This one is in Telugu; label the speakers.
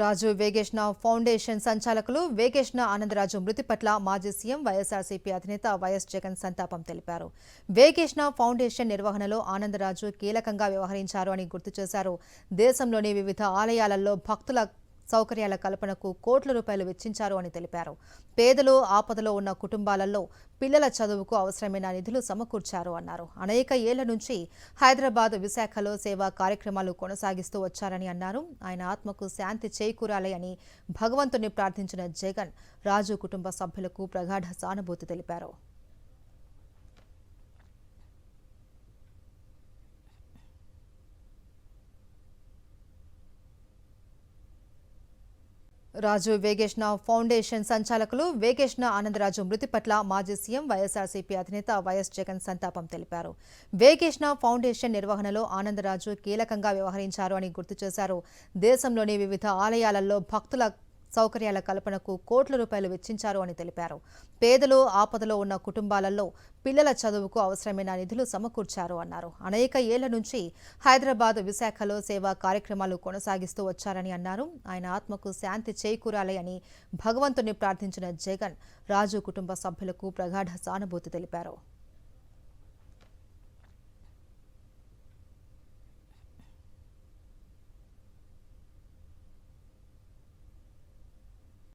Speaker 1: రాజు వేగేష్ణ ఫౌండేషన్ సంచాలకులు వేగేష్ణ ఆనందరాజు మృతి పట్ల మాజీ సీఎం వైఎస్ఆర్సీపీ అధినేత వైఎస్ జగన్ సంతాపం తెలిపారు. వేగేష్ణ ఫౌండేషన్ నిర్వహణలో ఆనందరాజు కీలకంగా వ్యవహరించారు అని గుర్తు చేశారు. దేశంలోని వివిధ ఆలయాలలో భక్తుల సౌకర్యాల కల్పనకు కోట్ల రూపాయలు వెచ్చించారు అని తెలిపారు. పేదలు, ఆపదలో ఉన్న కుటుంబాలలో పిల్లల చదువుకు అవసరమైన నిధులు సమకూర్చారు అన్నారు. అనేక ఏళ్ల నుంచి హైదరాబాద్, విశాఖలో సేవా కార్యక్రమాలు కొనసాగిస్తూ వచ్చారని అన్నారు. ఆయన ఆత్మకు శాంతి చేకూరాలి అని భగవంతుని ప్రార్థించిన జగన్ రాజు కుటుంబ సభ్యులకు ప్రగాఢ సానుభూతి తెలిపారు. రాజు వేగేష్ణ ఫౌండేషన్ సంచాలకులు వేగేష్ణ ఆనందరాజు మృతి పట్ల మాజీ సీఎం వైఎస్ఆర్సీపీ అధినేత వైఎస్ జగన్ సంతాపం తెలిపారు. వేగేష్ణ ఫౌండేషన్ నిర్వహణలో ఆనందరాజు కీలకంగా వ్యవహరించారు అని గుర్తు చేశారు. దేశంలోని వివిధ ఆలయాలలో భక్తుల సౌకర్యాల కల్పనకు కోట్ల రూపాయలు వెచ్చించారు అని తెలిపారు. పేదలు, ఆపదలో ఉన్న కుటుంబాలలో పిల్లల చదువుకు అవసరమైన నిధులు సమకూర్చారు అన్నారు. అనేక ఏళ్ల నుంచి హైదరాబాద్, విశాఖలో సేవా కార్యక్రమాలు కొనసాగిస్తూ వచ్చారని అన్నారు. ఆయన ఆత్మకు శాంతి చేకూరాలి అని భగవంతుని ప్రార్థించిన జగన్ రాజు కుటుంబ సభ్యులకు ప్రగాఢ సానుభూతి తెలిపారు.